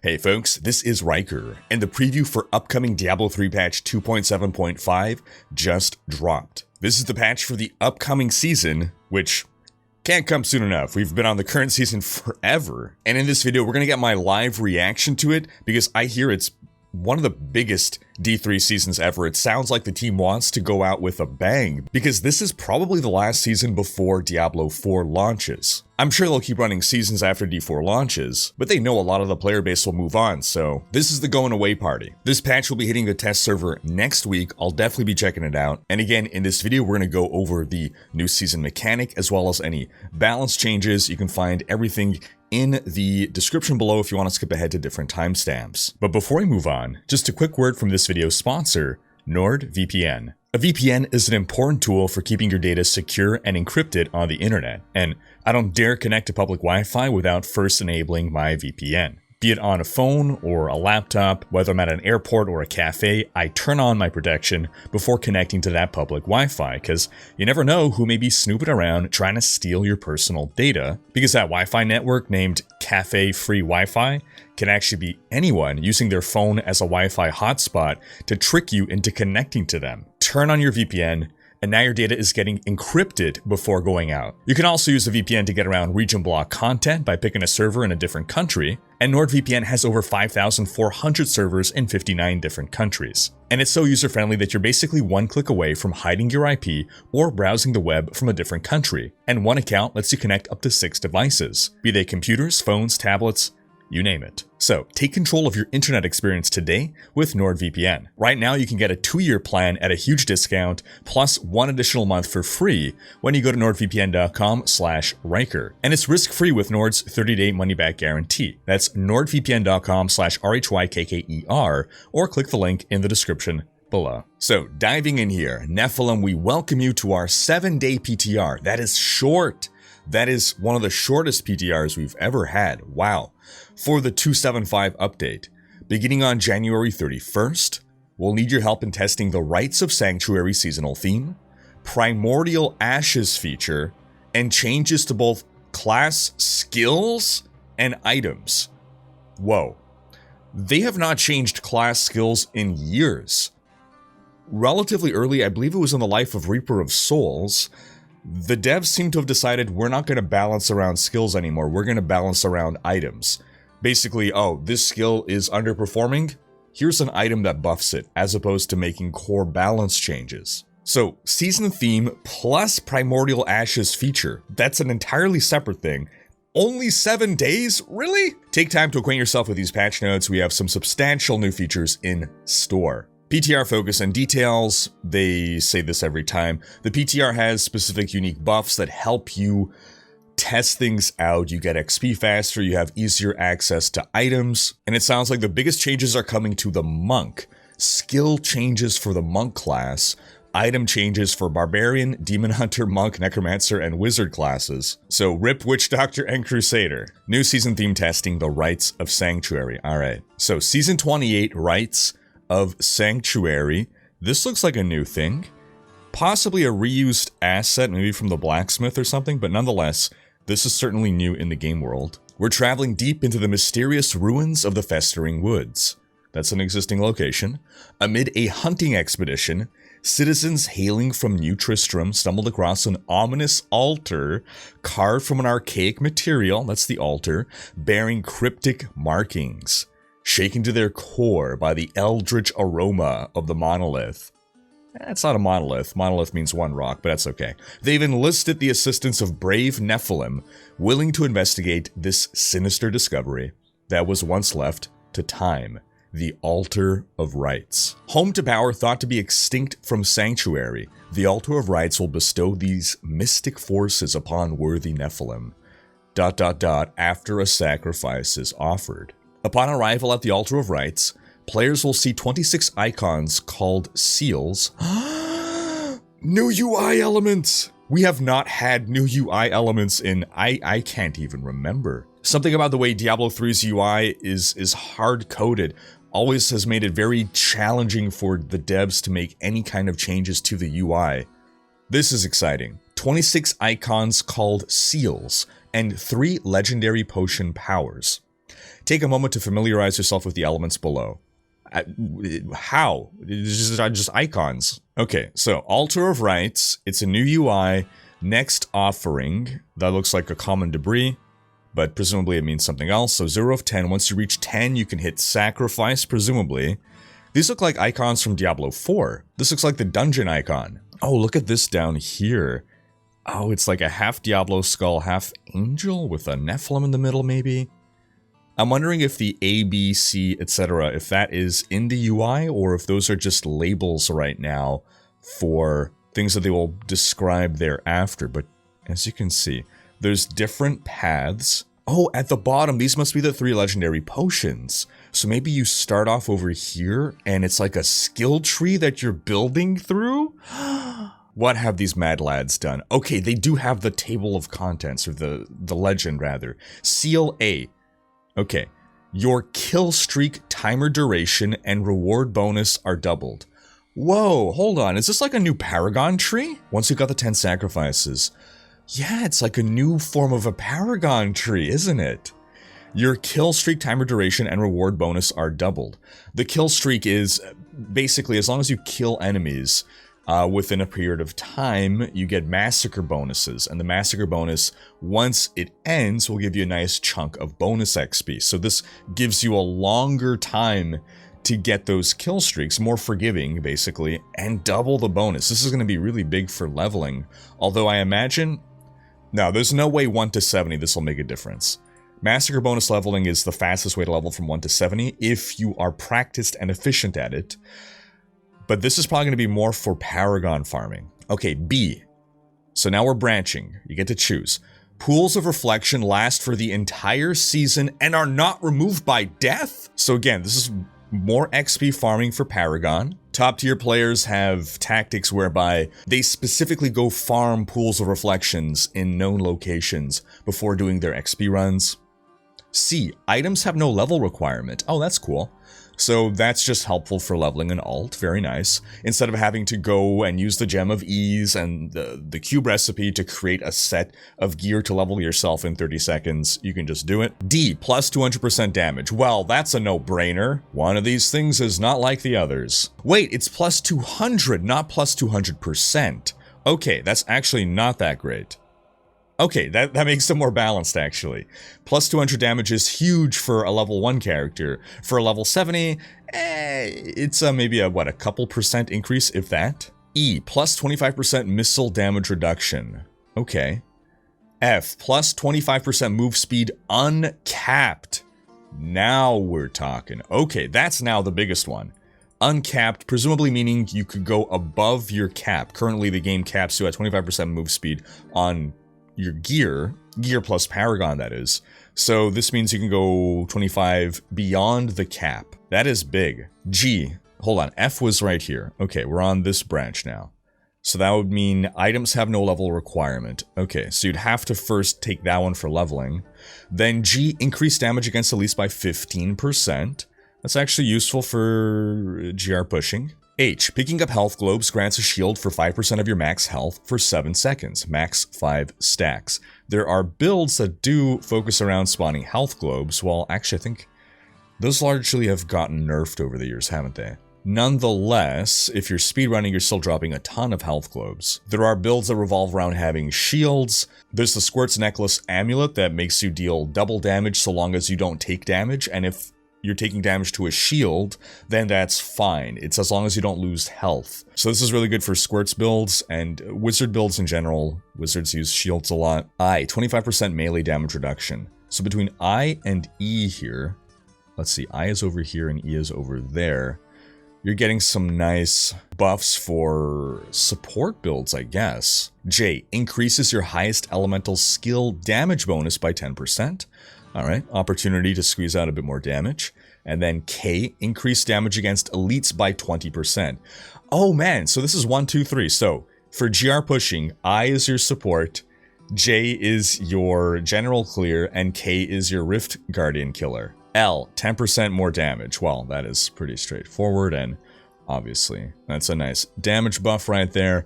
Hey folks, this is Rhykker, and the preview for upcoming Diablo 3 patch 2.7.5 just dropped. This is the patch for the upcoming season, which can't come soon enough. We've been on the current season forever, and in this video we're gonna get my live reaction to it because I hear it's one of the biggest D3 seasons ever. It sounds like the team wants to go out with a bang because this is probably the last season before Diablo 4 launches. I'm sure they'll keep running seasons after D4 launches, but they know a lot of the player base will move on, so this is the going away party. This patch will be hitting the test server next week. I'll definitely be checking it out. And again, in this video, we're going to go over the new season mechanic as well as any balance changes. You can find everything in the description below if you want to skip ahead to different timestamps. But before we move on, just a quick word from this video's sponsor, NordVPN. A VPN is an important tool for keeping your data secure and encrypted on the internet, and I don't dare connect to public Wi-Fi without first enabling my VPN. Be it on a phone or a laptop, whether I'm at an airport or a cafe, I turn on my protection before connecting to that public Wi-Fi, because you never know who may be snooping around trying to steal your personal data, because that Wi-Fi network named Cafe Free Wi-Fi can actually be anyone using their phone as a Wi-Fi hotspot to trick you into connecting to them. Turn on your VPN, and now your data is getting encrypted before going out. You can also use a VPN to get around region block content by picking a server in a different country, and NordVPN has over 5,400 servers in 59 different countries. And it's so user-friendly that you're basically one click away from hiding your IP or browsing the web from a different country. And one account lets you connect up to 6 devices, be they computers, phones, tablets, you name it. So take control of your internet experience today with NordVPN. Right now you can get a 2-year plan at a huge discount plus 1 additional month for free when you go to nordvpn.com/Rhykker. And it's risk-free with Nord's 30-day money-back guarantee. That's nordvpn.com/RHYKKER or click the link in the description below. So diving in here, Nephilim, we welcome you to our 7-day PTR. That is short. That is one of the shortest PTRs we've ever had. Wow. For the 2.7.5 update, beginning on January 31st, we'll need your help in testing the Rites of Sanctuary seasonal theme, Primordial Ashes feature, and changes to both class skills and items. Whoa. They have not changed class skills in years. Relatively early, I believe it was in the life of Reaper of Souls, the devs seem to have decided we're not going to balance around skills anymore, we're going to balance around items. Basically, oh, this skill is underperforming, here's an item that buffs it, as opposed to making core balance changes. So, season theme plus Primordial Ashes feature, that's an entirely separate thing. Only 7 days? Really? Take time to acquaint yourself with these patch notes. We have some substantial new features in store. PTR focus and details, they say this every time. The PTR has specific unique buffs that help you test things out. You get XP faster, you have easier access to items, and it sounds like the biggest changes are coming to the monk. Skill changes for the monk class, item changes for barbarian, demon hunter, monk, necromancer, and wizard classes. So rip witch doctor and crusader. New season theme testing, the Rites of Sanctuary. Alright, so season 28 Rites of Sanctuary. This looks like a new thing. Possibly a reused asset, maybe from the blacksmith or something, but nonetheless, this is certainly new in the game world. We're traveling deep into the mysterious ruins of the Festering Woods. That's an existing location. Amid a hunting expedition, citizens hailing from New Tristram stumbled across an ominous altar carved from an archaic material, that's the altar, bearing cryptic markings, shaken to their core by the eldritch aroma of the monolith. It's not a monolith. Monolith means one rock, but that's okay. They've enlisted the assistance of brave Nephilim, willing to investigate this sinister discovery that was once left to time. The Altar of Rites. Home to power thought to be extinct from Sanctuary, the Altar of Rites will bestow these mystic forces upon worthy Nephilim. ... after a sacrifice is offered. Upon arrival at the Altar of Rites, players will see 26 icons called seals. New UI elements! We have not had new UI elements in, I can't even remember. Something about the way Diablo 3's UI is hard-coded always has made it very challenging for the devs to make any kind of changes to the UI. This is exciting. 26 icons called seals, and 3 legendary potion powers. Take a moment to familiarize yourself with the elements below. How? It's just icons. Okay, so Altar of Rites. It's a new UI. Next offering. That looks like a common debris, but presumably it means something else. So 0 of 10. Once you reach 10, you can hit Sacrifice, presumably. These look like icons from Diablo 4. This looks like the dungeon icon. Oh, look at this down here. Oh, it's like a half Diablo skull, half angel with a Nephilim in the middle, maybe? I'm wondering if the A, B, C, etc., if that is in the UI, or if those are just labels right now for things that they will describe thereafter. But as you can see, there's different paths. Oh, at the bottom, these must be the 3 legendary potions. So maybe you start off over here, and it's like a skill tree that you're building through? What have these mad lads done? Okay, they do have the table of contents, or the legend, rather. Seal A. Okay, your kill streak timer duration and reward bonus are doubled. Whoa, hold on, is this like a new Paragon tree? Once you got the 10 sacrifices. Yeah, it's like a new form of a Paragon tree, isn't it? Your kill streak timer duration and reward bonus are doubled. The kill streak is basically as long as you kill enemies within a period of time, you get massacre bonuses. And the massacre bonus, once it ends, will give you a nice chunk of bonus XP. So this gives you a longer time to get those kill streaks, more forgiving, basically, and double the bonus. This is going to be really big for leveling. Although I imagine... No, there's no way 1 to 70 this will make a difference. Massacre bonus leveling is the fastest way to level from 1 to 70 if you are practiced and efficient at it. But this is probably going to be more for Paragon farming. Okay, B. So now we're branching. You get to choose. Pools of reflection last for the entire season and are not removed by death? So again, this is more XP farming for Paragon. Top tier players have tactics whereby they specifically go farm pools of reflections in known locations before doing their XP runs. C. Items have no level requirement. Oh, that's cool. So that's just helpful for leveling an alt. Very nice. Instead of having to go and use the Gem of Ease and the cube recipe to create a set of gear to level yourself in 30 seconds, you can just do it. D. Plus 200% damage. Well, that's a no-brainer. One of these things is not like the others. Wait, it's plus 200, not plus 200%. Okay, that's actually not that great. Okay, that makes them more balanced, actually. Plus 200 damage is huge for a level 1 character. For a level 70, it's maybe a couple percent increase, if that. E, plus 25% missile damage reduction. Okay. F, plus 25% move speed uncapped. Now we're talking. Okay, that's now the biggest one. Uncapped, presumably meaning you could go above your cap. Currently, the game caps you at 25% move speed on your gear plus Paragon, that is. So this means you can go 25 beyond the cap. That is big. G, hold on, F was right here. Okay, we're on this branch now. So that would mean items have no level requirement. Okay, so you'd have to first take that one for leveling. Then G, increase damage against elites by 15%. That's actually useful for GR pushing. H, picking up health globes grants a shield for 5% of your max health for 7 seconds, max 5 stacks. There are builds that do focus around spawning health globes, well, actually I think those largely have gotten nerfed over the years, haven't they? Nonetheless, if you're speedrunning, you're still dropping a ton of health globes. There are builds that revolve around having shields. There's the Squirt's Necklace Amulet that makes you deal double damage so long as you don't take damage, and if you're taking damage to a shield, then that's fine. It's as long as you don't lose health. So this is really good for Squirts builds and wizard builds in general. Wizards use shields a lot. I, 25% melee damage reduction. So between I and E here, let's see, I is over here and E is over there. You're getting some nice buffs for support builds, I guess. J, increases your highest elemental skill damage bonus by 10%. Alright, opportunity to squeeze out a bit more damage. And then K, increase damage against elites by 20%. Oh man, so this is 1, 2, 3. So, for GR pushing, I is your support, J is your general clear, and K is your Rift Guardian killer. L, 10% more damage. Well, that is pretty straightforward, and obviously, that's a nice damage buff right there.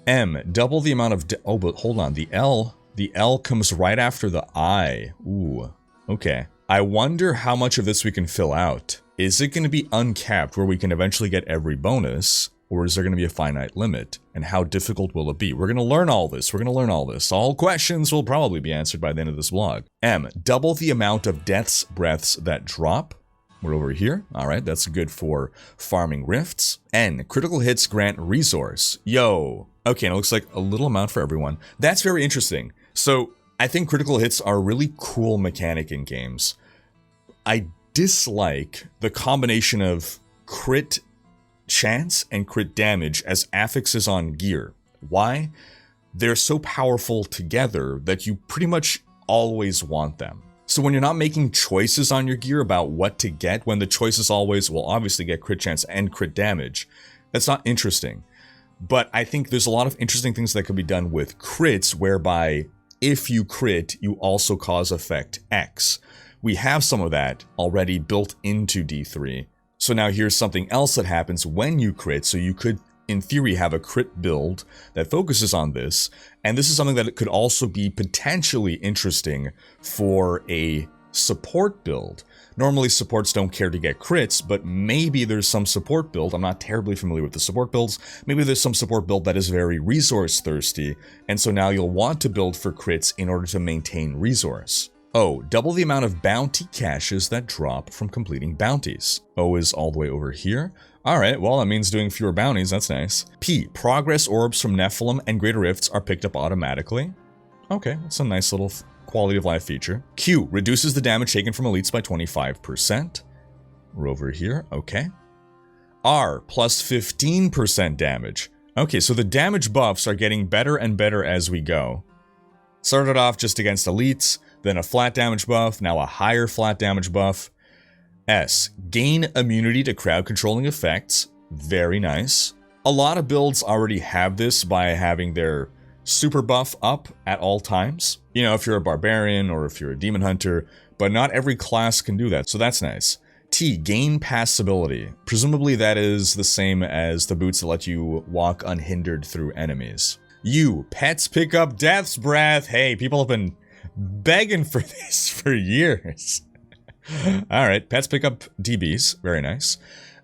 M, double the amount of... oh, but hold on, the L comes right after the I. Ooh, okay. I wonder how much of this we can fill out. Is it going to be uncapped where we can eventually get every bonus? Or is there going to be a finite limit? And how difficult will it be? We're going to learn all this. We're going to learn all this. All questions will probably be answered by the end of this vlog. M, double the amount of death's breaths that drop. We're over here. All right, that's good for farming rifts. N, critical hits grant resource. Yo. Okay, and it looks like a little amount for everyone. That's very interesting. So I think critical hits are a really cool mechanic in games. I dislike the combination of crit chance and crit damage as affixes on gear. Why? They're so powerful together that you pretty much always want them. So when you're not making choices on your gear about what to get, when the choice is always, well, obviously get crit chance and crit damage, that's not interesting. But I think there's a lot of interesting things that could be done with crits, whereby if you crit, you also cause effect X. We have some of that already built into D3. So now here's something else that happens when you crit. So you could, in theory, have a crit build that focuses on this. And this is something that could also be potentially interesting for a support build. Normally supports don't care to get crits, but maybe there's some support build. I'm not terribly familiar with the support builds. Maybe there's some support build that is very resource thirsty. And so now you'll want to build for crits in order to maintain resource. O, double the amount of bounty caches that drop from completing bounties. O is all the way over here. Alright, well that means doing fewer bounties, that's nice. P, progress orbs from Nephilim and Greater Rifts are picked up automatically. Okay, that's a nice little quality of life feature. Q, reduces the damage taken from elites by 25%. We're over here, okay. R, plus 15% damage. Okay, so the damage buffs are getting better and better as we go. Started off just against elites, then a flat damage buff, now a higher flat damage buff. S, gain immunity to crowd controlling effects. Very nice. A lot of builds already have this by having their super buff up at all times. You know, if you're a barbarian or if you're a demon hunter, but not every class can do that, so that's nice. T, gain passability. Presumably that is the same as the boots that let you walk unhindered through enemies. U, pets pick up death's breath. Hey, people have been begging for this for years. Alright, pets pick up DBs. Very nice.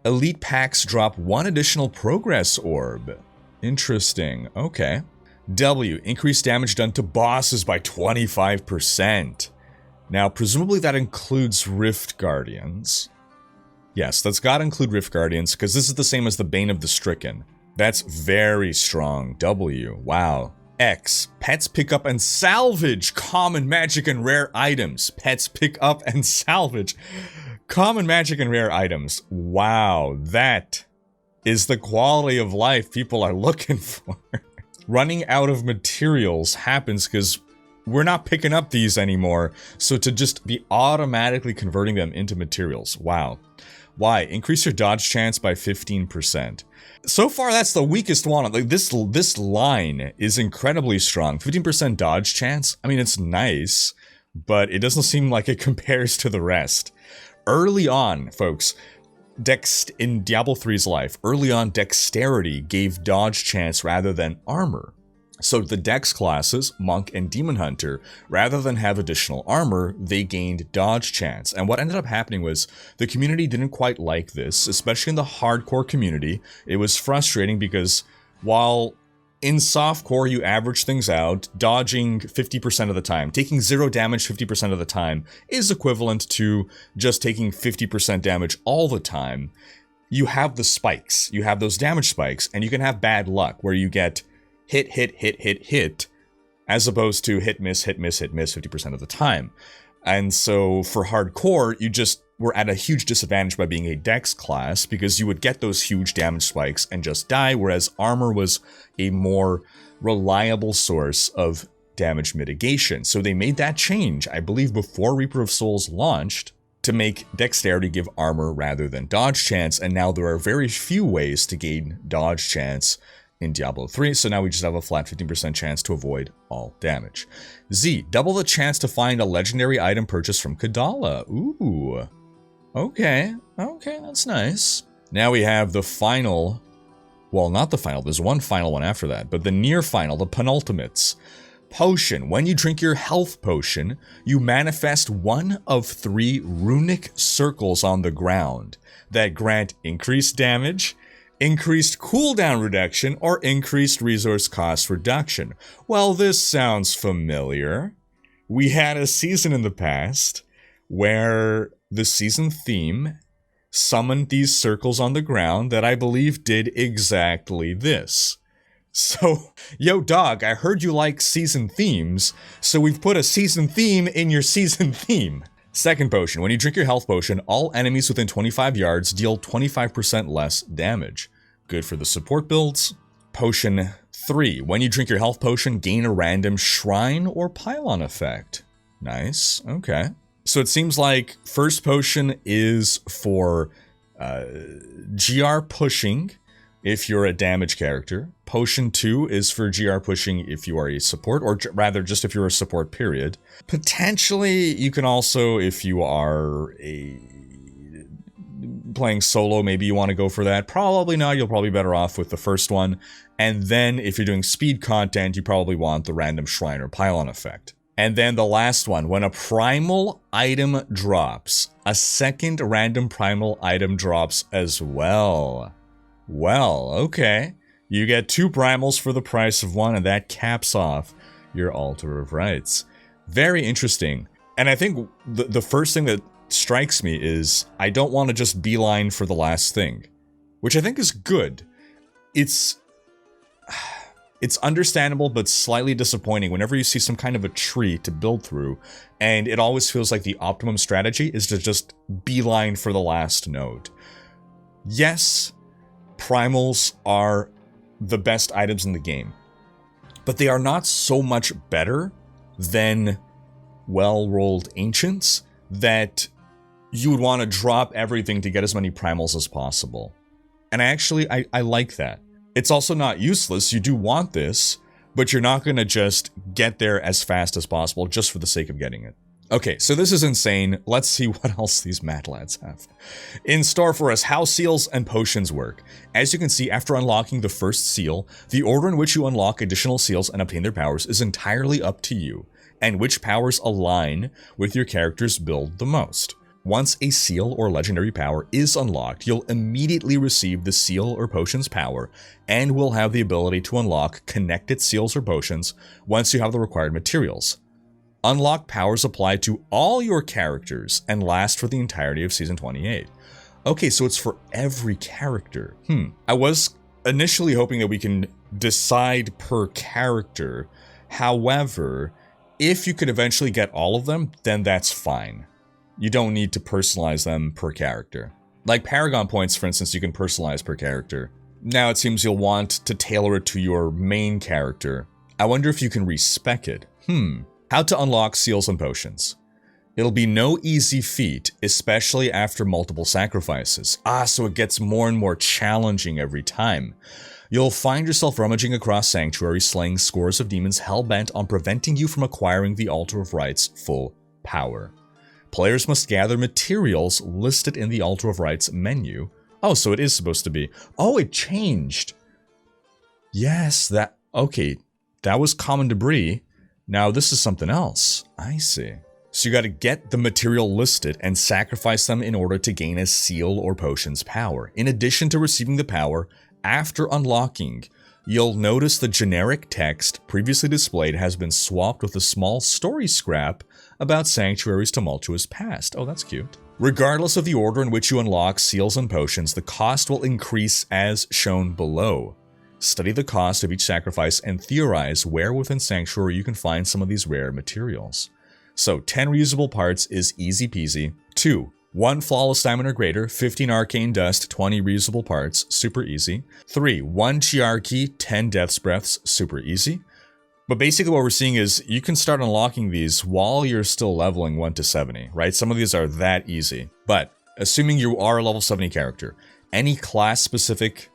Elite packs drop one additional progress orb. Interesting. Okay. W, increased damage done to bosses by 25%. Now, presumably that includes Rift Guardians. Yes, that's gotta include Rift Guardians, because this is the same as the Bane of the Stricken. That's very strong. W, wow. X, pets pick up and salvage common, magic, and rare items. Pets pick up and salvage common, magic, and rare items. Wow, that is the quality of life people are looking for. Running out of materials happens because we're not picking up these anymore, so to just be automatically converting them into materials. Wow. Why? Increase your dodge chance by 15%. So far, that's the weakest one. Like this line is incredibly strong. 15% dodge chance. I mean, it's nice, but it doesn't seem like it compares to the rest. Early on, folks, in Diablo 3's life, early on, dexterity gave dodge chance rather than armor. So the dex classes, Monk and Demon Hunter, rather than have additional armor, they gained dodge chance. And what ended up happening was the community didn't quite like this, especially in the hardcore community. It was frustrating because while in softcore you average things out, dodging 50% of the time, taking 0 damage 50% of the time is equivalent to just taking 50% damage all the time. You have the spikes, you have those damage spikes, and you can have bad luck where you get hit, hit, hit, hit, hit, as opposed to hit, miss, hit, miss, hit, miss 50% of the time. And so for hardcore, you just were at a huge disadvantage by being a dex class because you would get those huge damage spikes and just die, whereas armor was a more reliable source of damage mitigation. So they made that change, I believe, before Reaper of Souls launched, to make dexterity give armor rather than dodge chance, and now there are very few ways to gain dodge chance in Diablo 3, so now we just have a flat 15% chance to avoid all damage. Z, double the chance to find a legendary item purchased from Kadala. Ooh. Okay, that's nice. Now we have the final, well, not the final, there's one final one after that, but the near final, the penultimates. Potion. When you drink your health potion, you manifest one of 3 runic circles on the ground that grant increased damage, increased cooldown reduction, or increased resource cost reduction. Well, this sounds familiar. We had a season in the past where the season theme summoned these circles on the ground that I believe did exactly this. So, yo dog, I heard you like season themes, so we've put a season theme in your season theme. Second potion. When you drink your health potion, all enemies within 25 yards deal 25% less damage. Good for the support builds. Potion 3. When you drink your health potion, gain a random shrine or pylon effect. Nice. Okay. So it seems like first potion is for GR pushing if you're a damage character. Potion 2 is for GR pushing if you are a support, or rather just if you're a support, period. Potentially, you can also, if you are playing solo, maybe you want to go for that. Probably not, you'll probably be better off with the first one. And then if you're doing speed content, you probably want the random shrine or pylon effect. And then the last one, when a primal item drops, a second random primal item drops as well. Well, okay. You get 2 primals for the price of 1, and that caps off your Altar of Rites. Very interesting. And I think the first thing that strikes me is I don't want to just beeline for the last thing, which I think is good. It's understandable, but slightly disappointing whenever you see some kind of a tree to build through, and it always feels like the optimum strategy is to just beeline for the last node. Yes, primals are the best items in the game, but they are not so much better than well-rolled ancients that you would want to drop everything to get as many primals as possible. And I like that. It's also not useless. You do want this, but you're not going to just get there as fast as possible just for the sake of getting it. Okay, so this is insane. Let's see what else these mad lads have in store for us. How seals and potions work. As you can see, after unlocking the first seal, the order in which you unlock additional seals and obtain their powers is entirely up to you, and which powers align with your character's build the most. Once a seal or legendary power is unlocked, you'll immediately receive the seal or potion's power, and will have the ability to unlock connected seals or potions once you have the required materials. Unlocked powers apply to all your characters and last for the entirety of Season 28. Okay, so it's for every character. I was initially hoping that we can decide per character. However, if you could eventually get all of them, then that's fine. You don't need to personalize them per character. Like Paragon points, for instance, you can personalize per character. Now it seems you'll want to tailor it to your main character. I wonder if you can respec it. How to unlock seals and potions. It'll be no easy feat, especially after multiple sacrifices. So it gets more and more challenging every time. You'll find yourself rummaging across sanctuaries, slaying scores of demons hell-bent on preventing you from acquiring the Altar of Rites' full power. Players must gather materials listed in the Altar of Rites menu. Oh, so it is supposed to be. Oh, it changed. Yes, okay. That was common debris. Now this is something else. I see. So you gotta get the material listed and sacrifice them in order to gain a seal or potion's power. In addition to receiving the power, after unlocking, you'll notice the generic text previously displayed has been swapped with a small story scrap about Sanctuary's tumultuous past. Oh, that's cute. Regardless of the order in which you unlock seals and potions, the cost will increase as shown below. Study the cost of each sacrifice and theorize where within Sanctuary you can find some of these rare materials. So 10 reusable parts is easy peasy. 2. 1 flawless diamond or greater, 15 arcane dust, 20 reusable parts, super easy. 3. 1 GR key, 10 death's breaths, super easy. But basically what we're seeing is you can start unlocking these while you're still leveling 1 to 70, right? Some of these are that easy. But assuming you are a level 70 character, any class-specific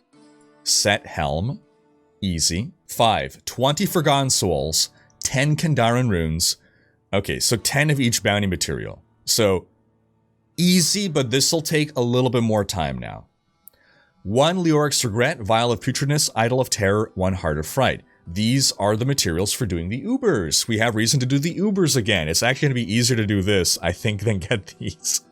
set helm, easy. 5. 20 Forgotten Souls, 10 Kandaren runes. Okay, so 10 of each bounty material. So easy, but this will take a little bit more time now. 1 Leoric's Regret, Vial of Putridness, Idol of Terror, 1 Heart of Fright. these are the materials for doing the Ubers. We have reason to do the Ubers again. It's actually going to be easier to do this, I think, than get these.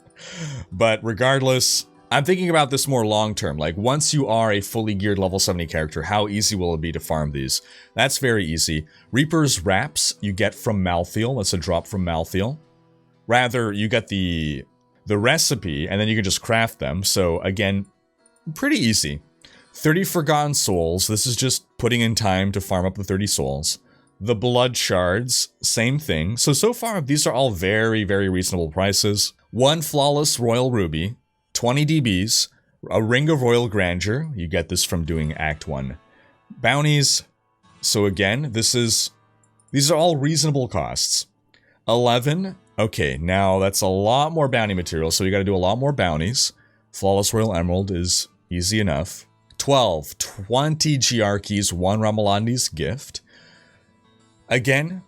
But regardless, I'm thinking about this more long-term. Like, once you are a fully geared level 70 character, how easy will it be to farm these? That's very easy. Reaper's Wraps you get from Malthael. That's a drop from Malthael. Rather, you get the recipe, and then you can just craft them. So, again, pretty easy. 30 Forgotten Souls. This is just putting in time to farm up the 30 souls. The Blood Shards, same thing. So far, these are all very, very reasonable prices. 1 Flawless Royal Ruby. 20 DBs, a Ring of Royal Grandeur, you get this from doing Act 1 bounties. So again, these are all reasonable costs. 11, okay, now that's a lot more bounty material, so you gotta do a lot more bounties. Flawless Royal Emerald is easy enough. 12, 20 GR keys, 1 Ramalandi's Gift. Again,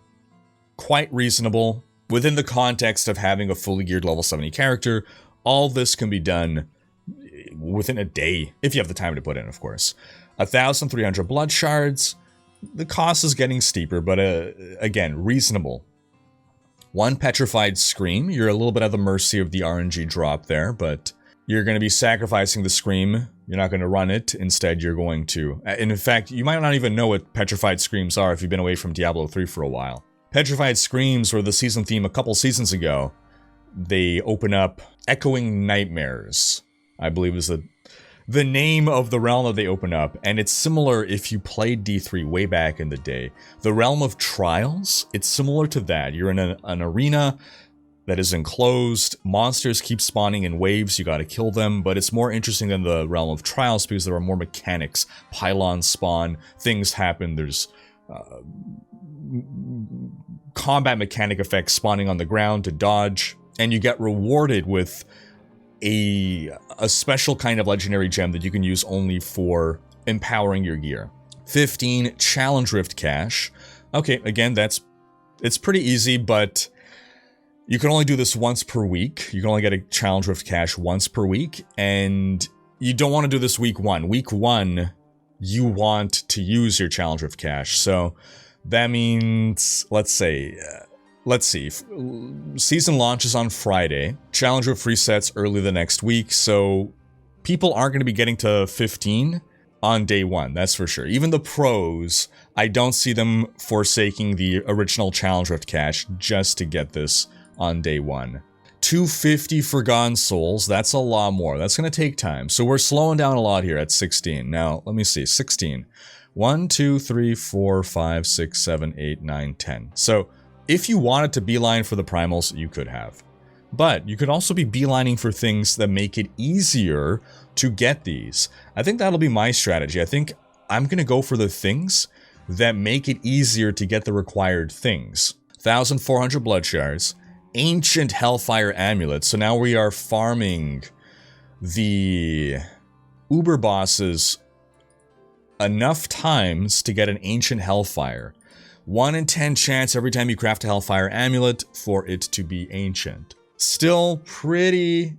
quite reasonable within the context of having a fully geared level 70 character. All this can be done within a day, if you have the time to put in, of course. 1,300 blood shards. The cost is getting steeper, but again, reasonable. 1 petrified scream. You're a little bit at the mercy of the RNG drop there, but you're going to be sacrificing the scream. You're not going to run it. Instead, you're going to... And in fact, you might not even know what petrified screams are if you've been away from Diablo 3 for a while. Petrified screams were the season theme a couple seasons ago. They open up Echoing Nightmares, I believe is the name of the realm that they open up, and it's similar if you played D3 way back in the day. The Realm of Trials, it's similar to that. You're in an arena that is enclosed, monsters keep spawning in waves, you gotta kill them, but it's more interesting than the Realm of Trials because there are more mechanics. Pylons spawn, things happen, there's combat mechanic effects spawning on the ground to dodge. And you get rewarded with a special kind of legendary gem that you can use only for empowering your gear. 15, Challenge Rift Cash. Okay, again, it's pretty easy, but you can only do this once per week. You can only get a Challenge Rift Cash once per week, and you don't want to do this week 1. Week 1, you want to use your Challenge Rift Cash, so that means, let's see, season launches on Friday, Challenge Rift resets early the next week, so people aren't going to be getting to 15 on day 1, that's for sure. Even the pros, I don't see them forsaking the original Challenge Rift Cash just to get this on day 1. 250 Forgotten Souls, that's a lot more, that's going to take time, so we're slowing down a lot here at 16. Now, let me see, 16. 1, 2, 3, 4, 5, 6, 7, 8, 9, 10. So, if you wanted to beeline for the primals, you could have. But you could also be beelining for things that make it easier to get these. I think that'll be my strategy. I think I'm going to go for the things that make it easier to get the required things. 1,400 blood shards, ancient hellfire amulets. So now we are farming the Uber bosses enough times to get an ancient hellfire. 1 in 10 chance every time you craft a Hellfire Amulet for it to be ancient. Still pretty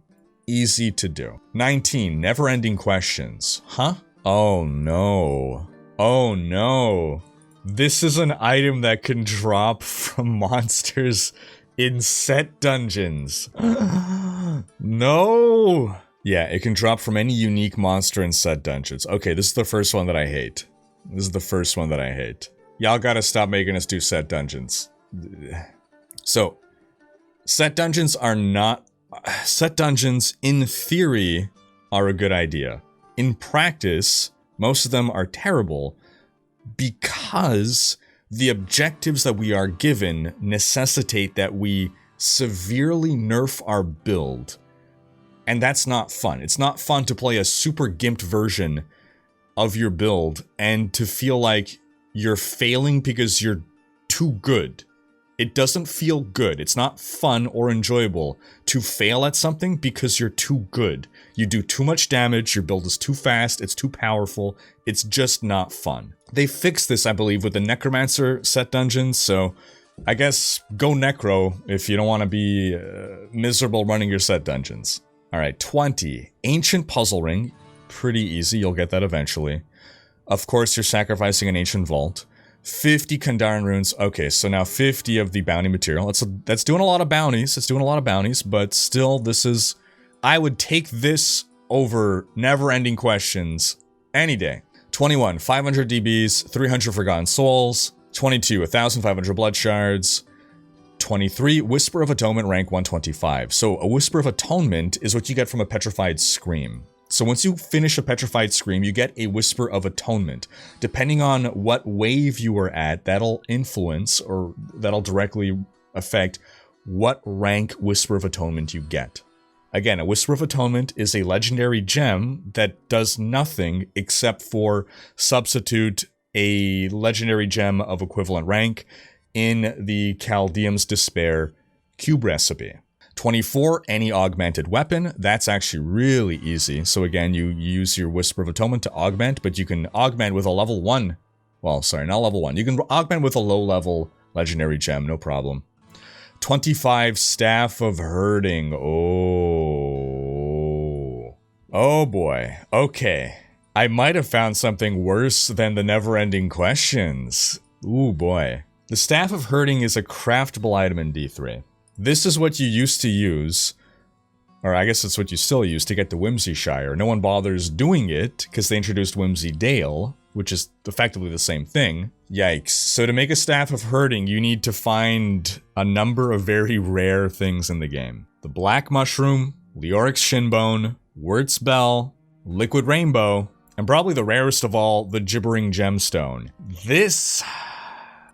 easy to do. 19, Never-Ending Questions. Huh? Oh no. Oh no. This is an item that can drop from monsters in set dungeons. No! Yeah, it can drop from any unique monster in set dungeons. Okay, this is the first one that I hate. This is the first one that I hate. Y'all gotta stop making us do set dungeons. So, set dungeons are not... Set dungeons, in theory, are a good idea. In practice, most of them are terrible because the objectives that we are given necessitate that we severely nerf our build. And that's not fun. It's not fun to play a super gimped version of your build and to feel like you're failing because you're too good. It doesn't feel good. It's not fun or enjoyable to fail at something because you're too good. You do too much damage, your build is too fast, it's too powerful, it's just not fun. They fixed this, I believe, with the Necromancer set dungeons, so I guess go Necro if you don't want to be miserable running your set dungeons. Alright, 20. Ancient Puzzle Ring. Pretty easy, you'll get that eventually. Of course, you're sacrificing an Ancient Vault. 50 Kandaren runes. Okay, so now 50 of the bounty material. That's doing a lot of bounties. It's doing a lot of bounties, but still, this is... I would take this over never-ending questions any day. 21, 500 DBs, 300 Forgotten Souls. 22, 1,500 Blood Shards. 23, Whisper of Atonement, rank 125. So a Whisper of Atonement is what you get from a Petrified Scream. So once you finish a Petrified Scream, you get a Whisper of Atonement. Depending on what wave you are at, that'll influence, or that'll directly affect what rank Whisper of Atonement you get. Again, a Whisper of Atonement is a legendary gem that does nothing except for substitute a legendary gem of equivalent rank in the Chaldeum's Despair cube recipe. 24, any augmented weapon. That's actually really easy. So again, you use your Whisper of Atonement to augment, but you can augment with a level 1. Well, sorry, not level 1. You can augment with a low-level legendary gem, no problem. 25, Staff of Herding. Oh boy. Okay. I might have found something worse than the never-ending questions. Ooh boy. The Staff of Herding is a craftable item in D3. This is what you used to use, or I guess it's what you still use to get the Whimsy Shire. No one bothers doing it because they introduced Whimsy Dale, which is effectively the same thing. Yikes. So to make a Staff of Herding, you need to find a number of very rare things in the game. The Black Mushroom, Leoric's Shinbone, Wurt's Bell, Liquid Rainbow, and probably the rarest of all, the Gibbering Gemstone. This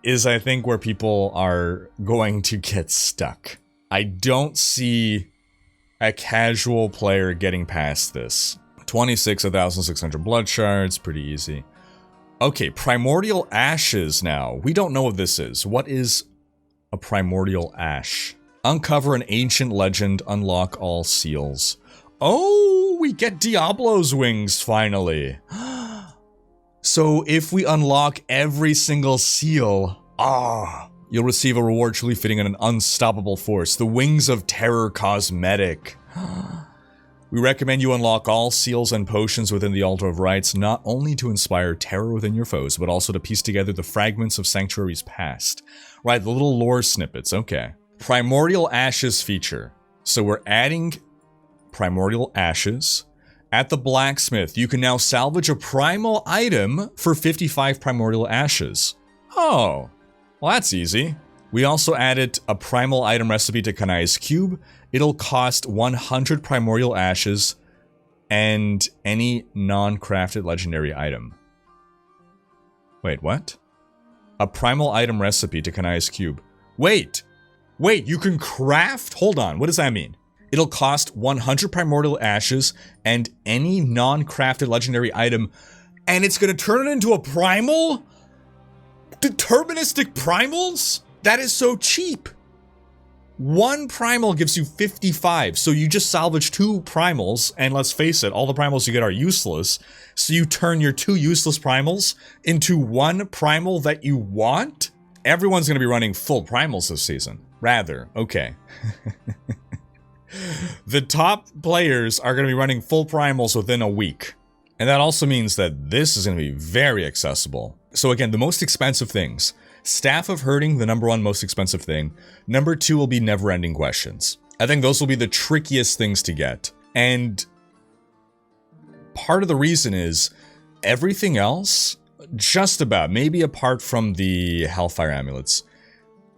is, I think, where people are going to get stuck. I don't see a casual player getting past this. 26, 1,600 blood shards, pretty easy. Okay, Primordial Ashes now. We don't know what this is. What is a Primordial Ash? Uncover an ancient legend, unlock all seals. Oh, we get Diablo's wings, finally. So if we unlock every single seal, you'll receive a reward truly fitting an unstoppable force. The Wings of Terror Cosmetic. We recommend you unlock all seals and potions within the Altar of Rites, not only to inspire terror within your foes, but also to piece together the fragments of Sanctuary's past. Right, the little lore snippets, okay. Primordial Ashes feature. So we're adding Primordial Ashes. At the blacksmith, you can now salvage a primal item for 55 Primordial Ashes. Oh, well that's easy. We also added a primal item recipe to Kanai's Cube. It'll cost 100 Primordial Ashes and any non-crafted legendary item. Wait, what? A primal item recipe to Kanai's Cube. Wait, you can craft? Hold on, what does that mean? It'll cost 100 Primordial Ashes and any non-crafted legendary item, and it's gonna turn it into a primal? Deterministic primals? That is so cheap. One primal gives you 55, so you just salvage 2 primals, and let's face it, all the primals you get are useless, so you turn your 2 useless primals into 1 primal that you want? Everyone's gonna be running full primals this season. Rather, okay. The top players are going to be running full primals within a week. And that also means that this is going to be very accessible. So again, the most expensive things. Staff of Herding, the #1 most expensive thing. Number 2 will be never-ending questions. I think those will be the trickiest things to get. And part of the reason is everything else, just about, maybe apart from the Hellfire Amulets.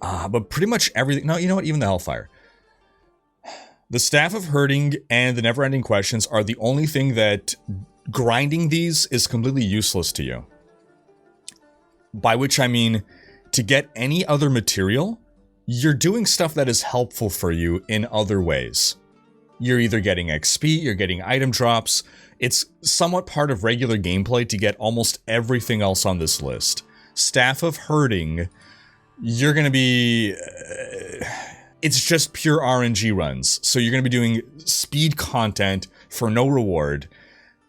But pretty much everything, no, you know what, even the Hellfire. The Staff of Herding and the Never-Ending Questions are the only thing that grinding these is completely useless to you. By which I mean, to get any other material, you're doing stuff that is helpful for you in other ways. You're either getting XP, you're getting item drops. It's somewhat part of regular gameplay to get almost everything else on this list. Staff of Herding, you're gonna be... it's just pure RNG runs, so you're going to be doing speed content for no reward.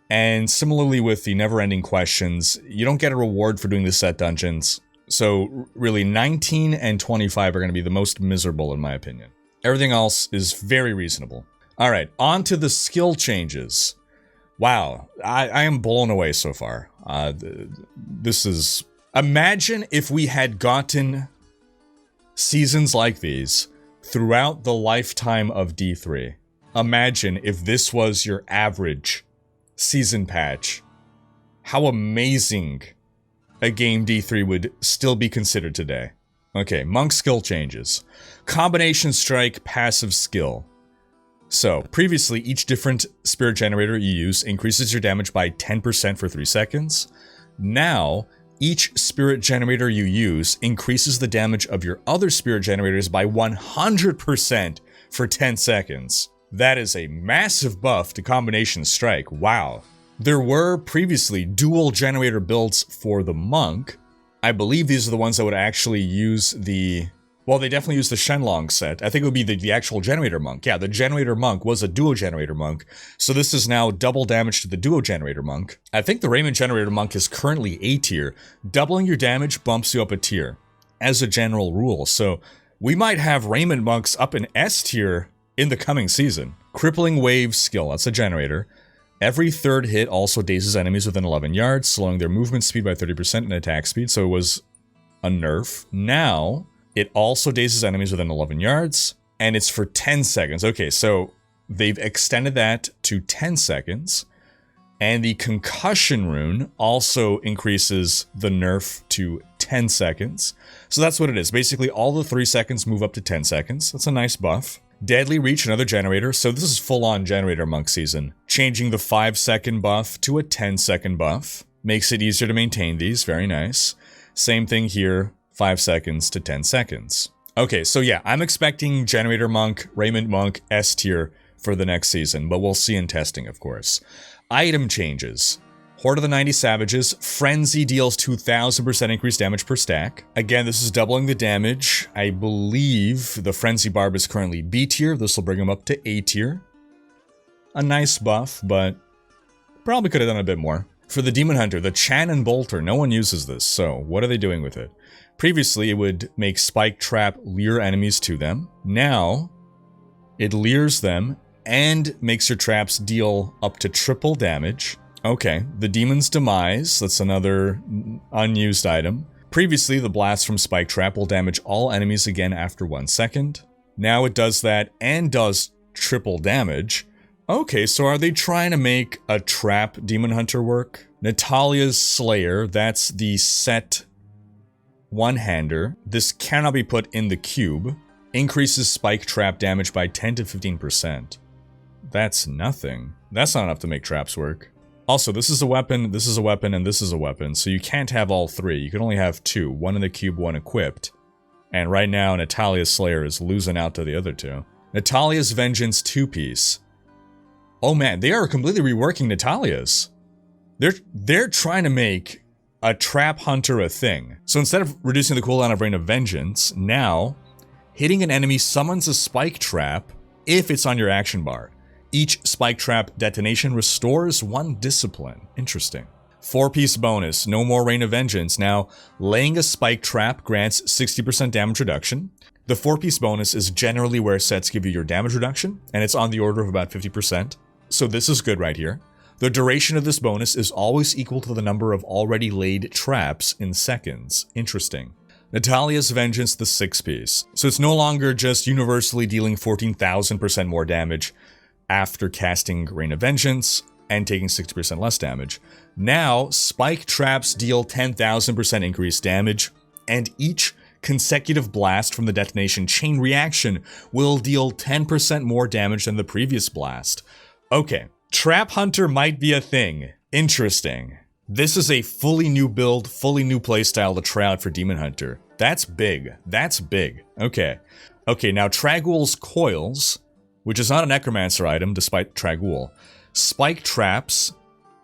And similarly with the never-ending questions, you don't get a reward for doing the set dungeons. So really, 19 and 25 are going to be the most miserable in my opinion. Everything else is very reasonable. Alright, on to the skill changes. Wow, I am blown away so far. This is... Imagine if we had gotten seasons like these throughout the lifetime of D3. Imagine if this was your average season patch. How amazing a game D3 would still be considered today. Okay, monk skill changes. Combination strike, passive skill. So, previously, each different spirit generator you use increases your damage by 10% for 3 seconds. Now, each spirit generator you use increases the damage of your other spirit generators by 100% for 10 seconds. That is a massive buff to combination strike, wow. There were previously dual generator builds for the monk. I believe these are the ones that would actually use the... Well, they definitely use the Shenlong set. I think it would be the actual generator monk. Yeah, the generator monk was a duo generator monk. So this is now double damage to the duo generator monk. I think the Raymond generator monk is currently A tier. Doubling your damage bumps you up a tier, as a general rule. So we might have Raymond monks up in S tier in the coming season. Crippling wave skill, that's a generator. Every third hit also dazes enemies within 11 yards, slowing their movement speed by 30% and attack speed. So it was a nerf. Now... it also dazes enemies within 11 yards, and it's for 10 seconds. Okay, so they've extended that to 10 seconds, and the concussion rune also increases the nerf to 10 seconds. So that's what it is. Basically, all the 3 seconds move up to 10 seconds. That's a nice buff. Deadly Reach, another generator. So this is full-on generator monk season. Changing the 5-second buff to a 10-second buff. Makes it easier to maintain these. Very nice. Same thing here. 5 seconds to 10 seconds. Okay, so yeah, I'm expecting Generator Monk, Raymond Monk, S tier for the next season, but we'll see in testing, of course. Item changes. Horde of the 90 Savages. Frenzy deals 2,000% increased damage per stack. Again, this is doubling the damage. I believe the Frenzy Barb is currently B tier. This will bring him up to A tier. A nice buff, but probably could have done a bit more. For the Demon Hunter, the Chan and Bolter, no one uses this, so what are they doing with it? Previously, it would make Spike Trap lure enemies to them. Now, it lures them and makes your traps deal up to triple damage. Okay, the Demon's Demise, that's another unused item. Previously, the blast from Spike Trap will damage all enemies again after 1 second. Now it does that and does triple damage. Okay, so are they trying to make a trap Demon Hunter work? Natalia's Slayer, that's the set one-hander. This cannot be put in the cube. Increases spike trap damage by 10 to 15%. That's nothing. That's not enough to make traps work. Also, this is a weapon, this is a weapon, and this is a weapon, so you can't have all 3. You can only have 2. 1 in the cube, 1 equipped. And right now, Natalia's Slayer is losing out to the other 2. Natalia's Vengeance 2-piece. Oh man, they are completely reworking Natalia's. They're trying to make a Trap Hunter a thing. So instead of reducing the cooldown of Rain of Vengeance, now, hitting an enemy summons a Spike Trap if it's on your action bar. Each Spike Trap detonation restores 1 discipline. Interesting. 4-piece bonus, no more Rain of Vengeance. Now, laying a Spike Trap grants 60% damage reduction. The 4-piece bonus is generally where sets give you your damage reduction, and it's on the order of about 50%. So this is good right here. The duration of this bonus is always equal to the number of already laid traps in seconds. Interesting. Natalia's Vengeance, the 6-piece. So it's no longer just universally dealing 14,000% more damage after casting Rain of Vengeance and taking 60% less damage. Now, Spike Traps deal 10,000% increased damage, and each consecutive blast from the detonation chain reaction will deal 10% more damage than the previous blast. Okay. Trap Hunter might be a thing. Interesting. This is a fully new build, fully new playstyle to try out for Demon Hunter. That's big. That's big. Okay. Okay, now Trag'Oul's Coils, which is not a Necromancer item despite Trag'Oul. Spike Traps,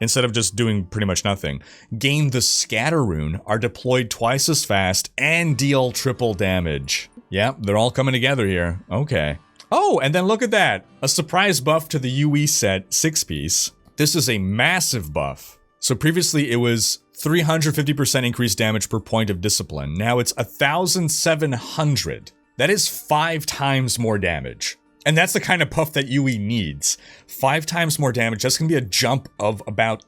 instead of just doing pretty much nothing, gain the Scatter Rune, are deployed twice as fast, and deal triple damage. Yep, they're all coming together here. Okay. Oh, and then look at that! A surprise buff to the UE set 6-piece. This is a massive buff. So previously it was 350% increased damage per point of discipline. Now it's 1,700. That is 5 times more damage. And that's the kind of buff that UE needs. 5 times more damage. That's going to be a jump of about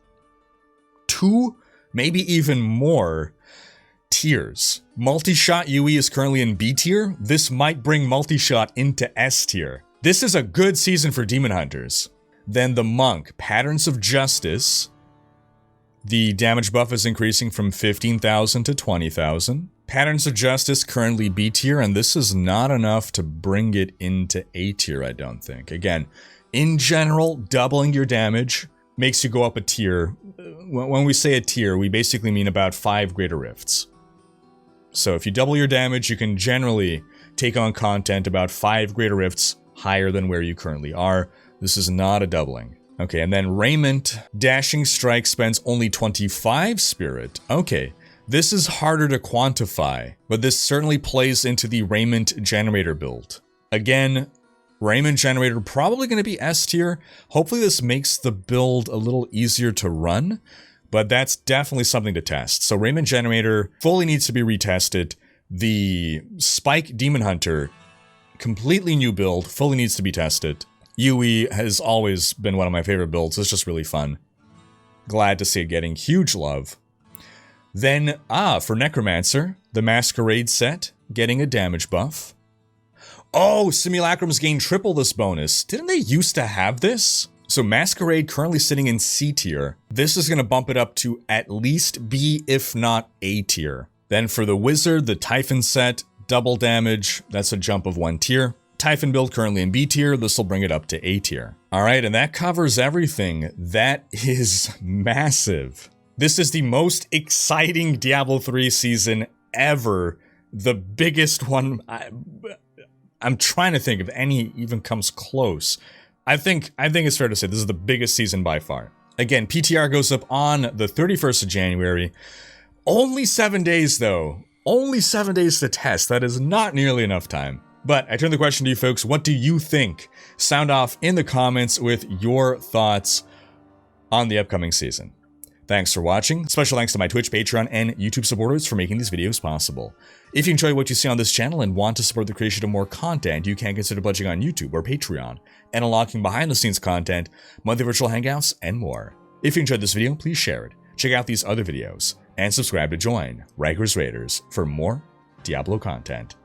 2, maybe even more. tiers. Multi-shot UE is currently in B tier. This might bring multi-shot into S tier. This is a good season for Demon Hunters. Then the Monk, Patterns of Justice. The damage buff is increasing from 15,000 to 20,000. Patterns of Justice currently B tier, and this is not enough to bring it into A tier, I don't think. Again, in general, doubling your damage makes you go up a tier. When we say a tier, we basically mean about 5 Greater Rifts. So if you double your damage, you can generally take on content about 5 Greater Rifts higher than where you currently are. This is not a doubling. Okay, and then Raiment, Dashing Strike spends only 25 Spirit. Okay, this is harder to quantify, but this certainly plays into the Raiment Generator build. Again, Raiment Generator probably going to be S tier. Hopefully this makes the build a little easier to run, but that's definitely something to test. So Raiment Generator fully needs to be retested. The Spike Demon Hunter, completely new build, fully needs to be tested. UE has always been one of my favorite builds. It's just really fun. Glad to see it getting huge love. Then, for Necromancer, the Masquerade set, getting a damage buff. Oh, Simulacrums gain triple this bonus. Didn't they used to have this? So Masquerade currently sitting in C tier. This is going to bump it up to at least B, if not A tier. Then for the Wizard, the Typhon set, double damage. That's a jump of 1 tier. Typhon build currently in B tier. This will bring it up to A tier. All right, and that covers everything. That is massive. This is the most exciting Diablo 3 season ever. The biggest one. I'm trying to think if any even comes close. I think it's fair to say this is the biggest season by far. Again, PTR goes up on the 31st of January. Only 7 days though. Only 7 days to test. That is not nearly enough time. But I turn the question to you folks. What do you think? Sound off in the comments with your thoughts on the upcoming season. Thanks for watching. Special thanks to my Twitch, Patreon, and YouTube supporters for making these videos possible. If you enjoy what you see on this channel and want to support the creation of more content, you can consider pledging on YouTube or Patreon and unlocking behind-the-scenes content, monthly virtual hangouts, and more. If you enjoyed this video, please share it. Check out these other videos and subscribe to join Rhykker's Raiders for more Diablo content.